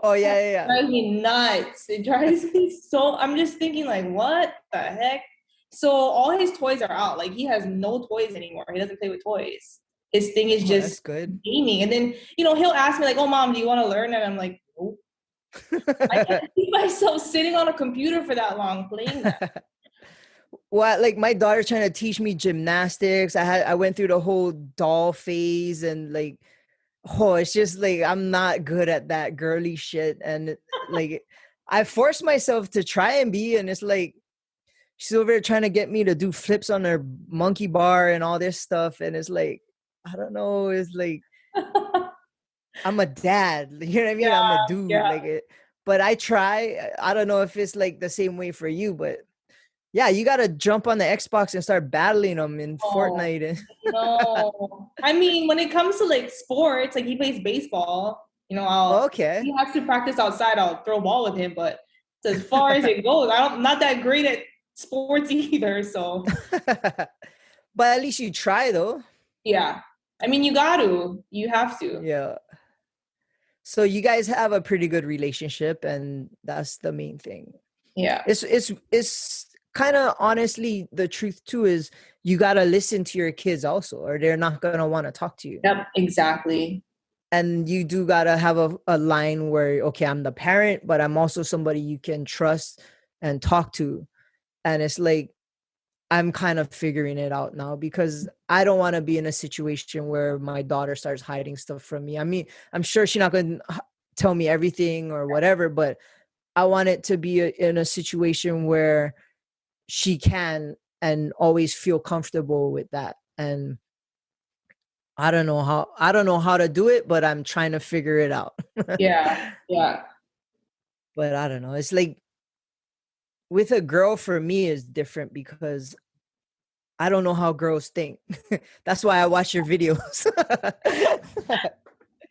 A: Oh yeah, yeah,
B: It
A: yeah.
B: drives me nuts. It drives me so, I'm just thinking, like, what the heck? So all his toys are out. Like, he has no toys anymore. He doesn't play with toys. His thing is
A: Oh, that's
B: just
A: good.
B: gaming. And then, he'll ask me, like, oh, mom, do you want to learn? And I'm like, nope. I can't see myself sitting on a computer for that long playing that.
A: Well, like my daughter's trying to teach me gymnastics. I went through the whole doll phase, and like, oh, it's just like I'm not good at that girly shit. And like I forced myself to try and be, and it's like she's over there trying to get me to do flips on her monkey bar and all this stuff. And it's like, I don't know, it's like I'm a dad. You know what I mean? I'm a dude.
B: Yeah.
A: Like it, but I try. I don't know if it's like the same way for you, but yeah, you gotta jump on the Xbox and start battling them in
B: Oh,
A: Fortnite.
B: no. I mean, when it comes to like sports, like he plays baseball,
A: Okay.
B: he has to practice outside. I'll throw a ball with him, but as far as it goes, I'm not that great at sports either. So
A: But at least you try though.
B: yeah, I mean, you have to.
A: Yeah. So you guys have a pretty good relationship, and that's the main thing.
B: Yeah.
A: It's kind of honestly the truth too is you gotta listen to your kids also, or they're not gonna want to talk to you.
B: Yep. Exactly.
A: And you do gotta have a line where, okay, I'm the parent, but I'm also somebody you can trust and talk to. And it's like I'm kind of figuring it out now because I don't want to be in a situation where my daughter starts hiding stuff from me. I mean, I'm sure she's not going to tell me everything or whatever, but I want it to be in a situation where she can and always feel comfortable with that. And I don't know how to do it, but I'm trying to figure it out.
B: Yeah. Yeah.
A: But I don't know. It's like with a girl for me is different because I don't know how girls think. That's why I watch your videos.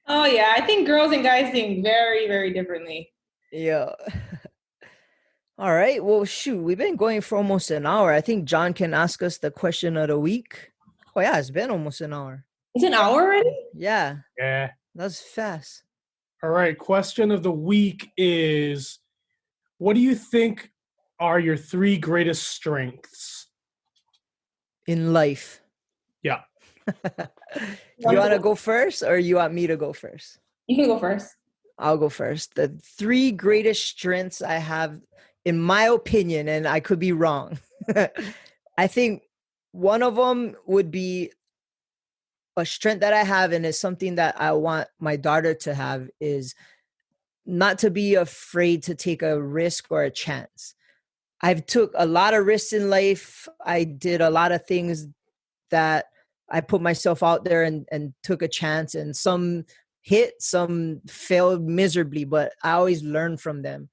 B: Oh yeah. I think girls and guys think very, very differently.
A: Yeah. All right. Well, shoot, we've been going for almost an hour. I think John can ask us the question of the week. Oh yeah, it's been almost an hour.
B: It's an hour already?
A: Yeah,
C: Yeah.
A: that's fast.
C: All right. Question of the week is, what do you think are your 3 greatest strengths?
A: In life.
C: Yeah.
A: You want to go first or you want me to go first?
B: You can go first.
A: I'll go first. The 3 greatest strengths I have, in my opinion, and I could be wrong. I think one of them would be a strength that I have, and it's something that I want my daughter to have, is not to be afraid to take a risk or a chance. I've took a lot of risks in life. I did a lot of things that I put myself out there and took a chance, and some hit, some failed miserably, but I always learned from them.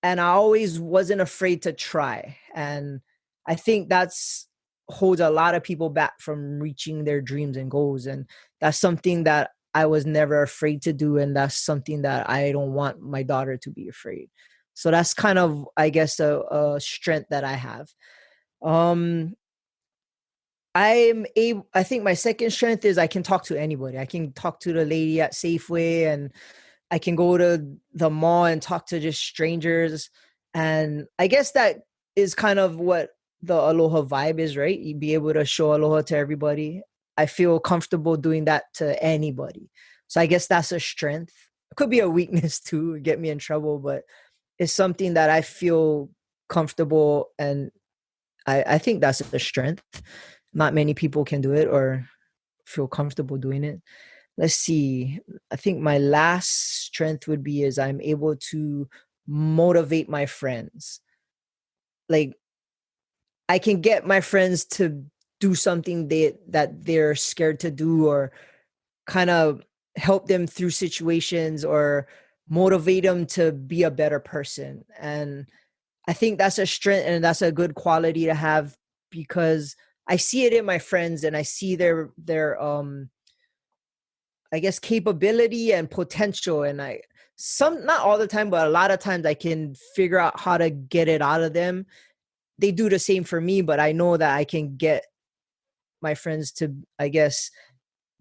A: And I always wasn't afraid to try. And I think that's holds a lot of people back from reaching their dreams and goals. And that's something that I was never afraid to do. And that's something that I don't want my daughter to be afraid. So that's kind of, I guess, a strength that I have. I think my second strength is I can talk to anybody. I can talk to the lady at Safeway, and I can go to the mall and talk to just strangers. And I guess that is kind of what the aloha vibe is, right? You'd be able to show aloha to everybody. I feel comfortable doing that to anybody. So I guess that's a strength. It could be a weakness too, get me in trouble, but it's something that I feel comfortable, and I think that's a strength. Not many people can do it or feel comfortable doing it. Let's see. I think my last strength would be is I'm able to motivate my friends. Like, I can get my friends to do something that they're scared to do, or kind of help them through situations, or motivate them to be a better person. And I think that's a strength, and that's a good quality to have, because I see it in my friends, and I see their I guess capability and potential. And not all the time, but a lot of times I can figure out how to get it out of them. They do the same for me, but I know that I can get my friends to, I guess,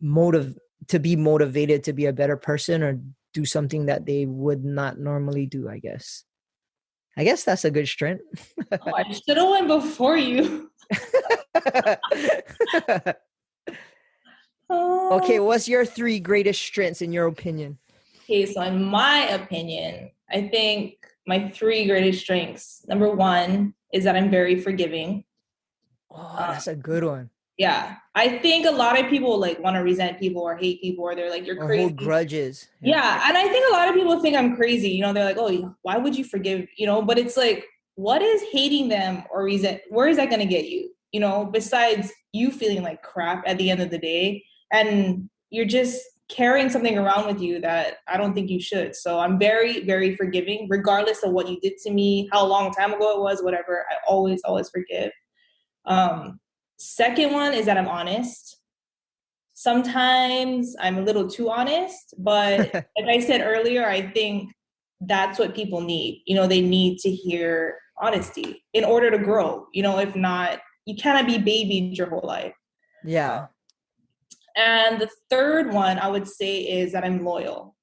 A: to be motivated to be a better person, or do something that they would not normally do, I guess. That's a good strength.
B: Oh, I should have went before you.
A: Okay, what's your 3 greatest strengths in your opinion?
B: Okay, so in my opinion, I think my 3 greatest strengths. Number 1 is that I'm very forgiving.
A: Oh, that's a good one.
B: Yeah, I think a lot of people want to resent people or hate people, or they're like, you're crazy.
A: Hold grudges.
B: Yeah, and I think a lot of people think I'm crazy. They're like, oh, why would you forgive? But it's like, what is hating them or resent? Where is that going to get you? Besides you feeling like crap at the end of the day, and you're just carrying something around with you that I don't think you should. So I'm very, very forgiving, regardless of what you did to me, how long time ago it was, whatever. I always forgive. Second one is that I'm honest. Sometimes I'm a little too honest, but like I said earlier, I think that's what people need. They need to hear honesty in order to grow. If not, you cannot be babied your whole life.
A: Yeah.
B: And the third one I would say is that I'm loyal.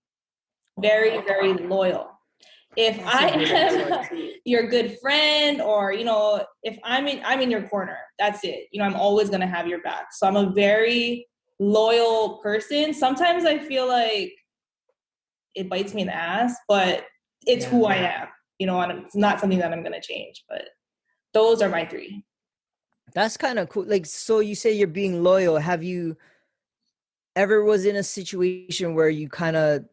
B: Very, very loyal. If I am your good friend, or, if I'm in your corner, that's it. I'm always going to have your back. So I'm a very loyal person. Sometimes I feel like it bites me in the ass, but it's who I am, and it's not something that I'm going to change. But those are my 3.
A: That's kind of cool. Like, so you say you're being loyal. Have you ever was in a situation where you kind of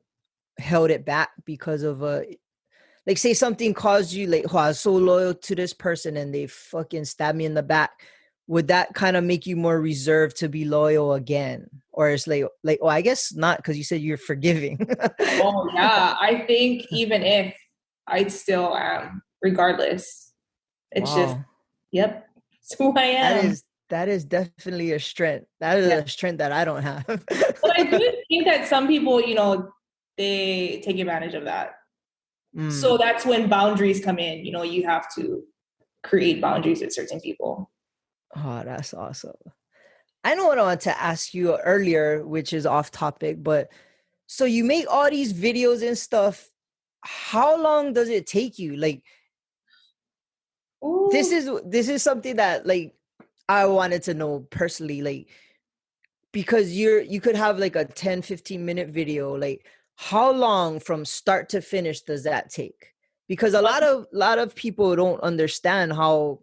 A: held it back because of like, say something caused you, like, oh, I was so loyal to this person and they fucking stabbed me in the back? Would that kind of make you more reserved to be loyal again? Or it's like, oh, I guess not, because you said you're forgiving.
B: Oh, yeah. I think even if I still am, regardless, it's just, yep, it's who I am.
A: That is definitely a strength. That is a strength that I don't have.
B: But I do think that some people, they take advantage of that. So that's when boundaries come in. You have to create boundaries with certain people.
A: Oh, that's awesome. I know what I wanted to ask you earlier, which is off topic, but so you make all these videos and stuff. How long does it take you? Like,
B: Ooh.
A: this is something that, like, I wanted to know personally, like, because you could have like a 10-15 minute video. Like, how long from start to finish does that take? Because a lot of people don't understand how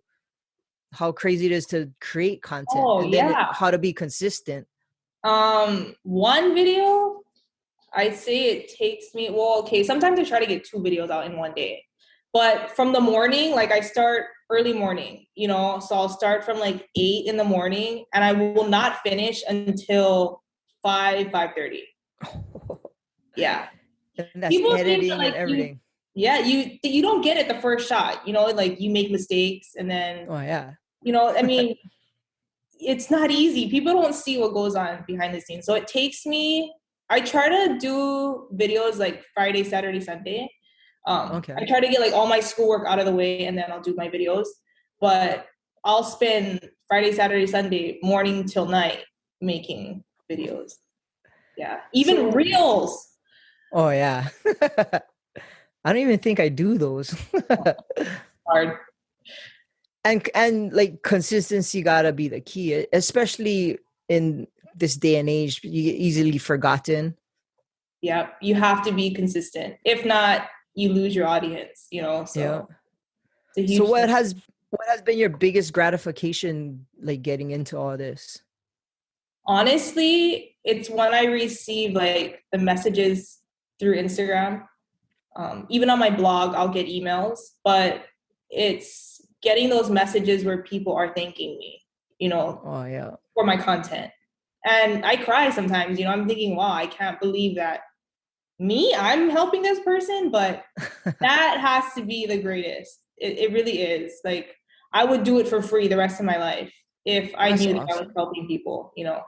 A: crazy it is to create content, and then how to be consistent.
B: One video, I'd say it takes me, well, okay, sometimes I try to get 2 videos out in one day. But from the morning, like I start early morning, you know, so I'll start from like 8 in the morning and I will not finish until 5:30. Yeah.
A: And that's
B: People think that
A: editing and
B: like
A: everything.
B: you don't get it the first shot, you know, like you make mistakes and then,
A: Oh yeah.
B: you know, I mean, it's not easy. People don't see what goes on behind the scenes. So it takes me, I try to do videos like Friday, Saturday, Sunday.
A: Okay.
B: I try to get like all my schoolwork out of the way and then I'll do my videos. But I'll spend Friday, Saturday, Sunday, morning till night making videos. Yeah. Even reels.
A: Oh yeah. I don't even think I do those.
B: Hard.
A: And like consistency gotta be the key, especially in this day and age. You get easily forgotten.
B: Yeah. You have to be consistent. If not, you lose your audience, you know. So
A: Yeah.
B: it's a huge
A: So
B: thing.
A: what has been your biggest gratification like getting into all this?
B: Honestly, it's when I receive like the messages through Instagram. Even on my blog, I'll get emails, but it's getting those messages where people are thanking me, you know,
A: Oh yeah.
B: for my content. And I cry sometimes, you know, I'm thinking, wow, I can't believe that I'm helping this person, but that has to be the greatest. It really is. Like, I would do it for free the rest of my life if I
A: That's
B: knew that I was
A: awesome.
B: helping people, you know.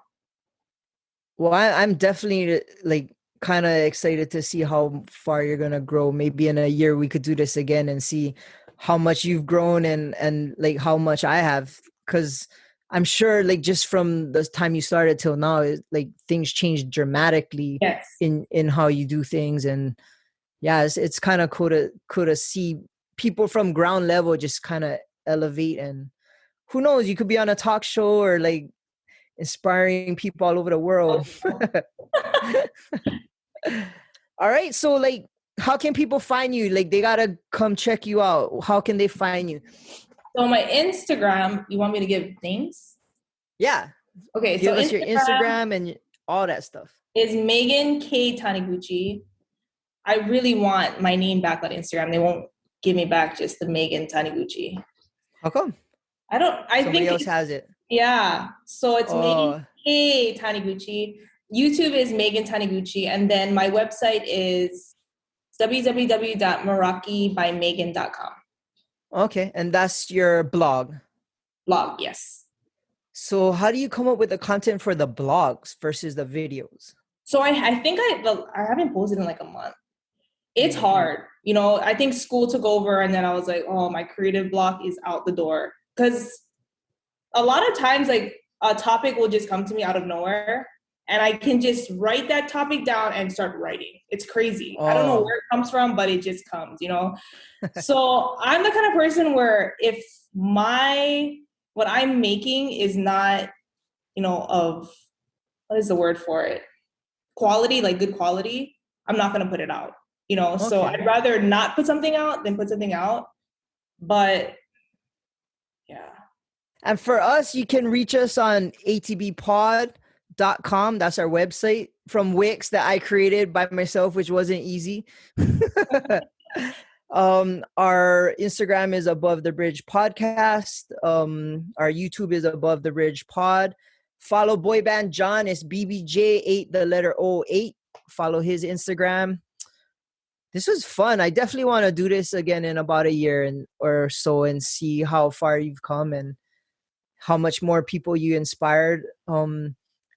A: Well, I'm definitely like kind of excited to see how far you're gonna grow. Maybe in a year we could do this again and see how much you've grown and like how much I have. Because I'm sure like just from the time you started till now, like things changed dramatically
B: Yes.
A: in how you do things. And yeah, it's kind of cool to see people from ground level just kind of elevate. And who knows, you could be on a talk show or like inspiring people all over the world. All right. So like how can people find you? Like they gotta come check you out. How can they find you?
B: So my Instagram, you want me to give names?
A: Yeah.
B: Okay, so
A: Give us your
B: Instagram
A: Instagram and all that stuff.
B: is Megan K Taniguchi. I really want my name back on Instagram. They won't give me back just the Megan Taniguchi.
A: How come?
B: I
A: Somebody
B: think,
A: else has it.
B: yeah. So it's
A: Oh,
B: Megan K Taniguchi. YouTube is Megan Taniguchi. And then my website is www.merakibymegan.com.
A: okay. And that's your blog.
B: Blog, yes.
A: So how do you come up with the content for the blogs versus the videos?
B: So I think I haven't posted in like a month. It's hard. You know, I think school took over and then I was like, oh, my creative block is out the door. Because a lot of times, like, a topic will just come to me out of nowhere and I can just write that topic down and start writing. It's crazy. I don't know where it comes from, but it just comes, you know? So I'm the kind of person where if what I'm making is not, you know, of, what is the word for it? Quality, like good quality, I'm not going to put it out, you know? So I'd rather not put something out than put something out. But yeah.
A: And for us, you can reach us on ATBpod.com. That's our website from Wix that I created by myself, which wasn't easy. Our Instagram is Above the Bridge Podcast. Our YouTube is Above the Bridge Pod. Follow Boy Band John. It's BBJ8, the letter 08. Follow his Instagram. This was fun. I definitely want to do this again in about a year or so and see how far you've come and how much more people you inspired. I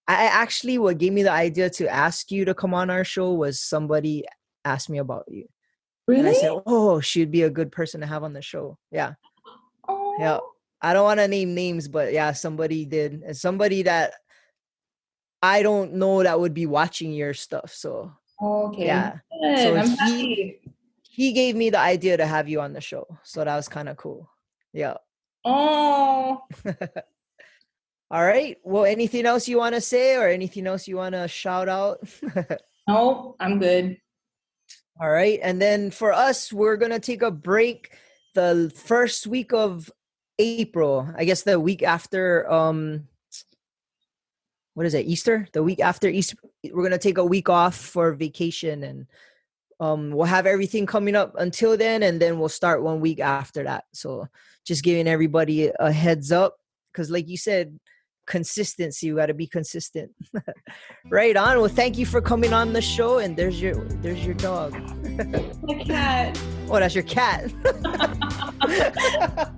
A: actually, what gave me the idea to ask you to come on our show was somebody asked me about you.
B: Really?
A: And I said, oh, she'd be a good person to have on the show. Yeah.
B: Oh.
A: Yeah. I don't want to name names, but yeah, somebody did. And somebody that I don't know that would be watching your stuff. So,
B: okay.
A: Yeah.
B: Good.
A: So
B: I'm happy.
A: he gave me the idea to have you on the show. So that was kind of cool. Yeah.
B: Oh.
A: All right. Well, anything else you want to say or anything else you want to shout out?
B: No, I'm good.
A: All right. And then for us, we're going to take a break the first week of April. I guess the week after what is it, Easter? The week after Easter, we're gonna take a week off for vacation, and we'll have everything coming up until then, and then we'll start 1 week after that. So just giving everybody a heads up, because like you said, consistency, we got to be consistent. Right on. Well, thank you for coming on the show, and there's your dog.
B: My cat.
A: Oh, that's your cat.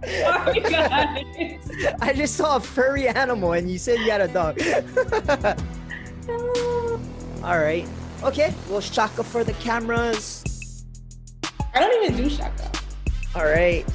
B: Sorry, guys.
A: I just saw a furry animal and you said you had a dog. All right. Okay. Well, shaka for the cameras.
B: I don't even do shaka.
A: All right.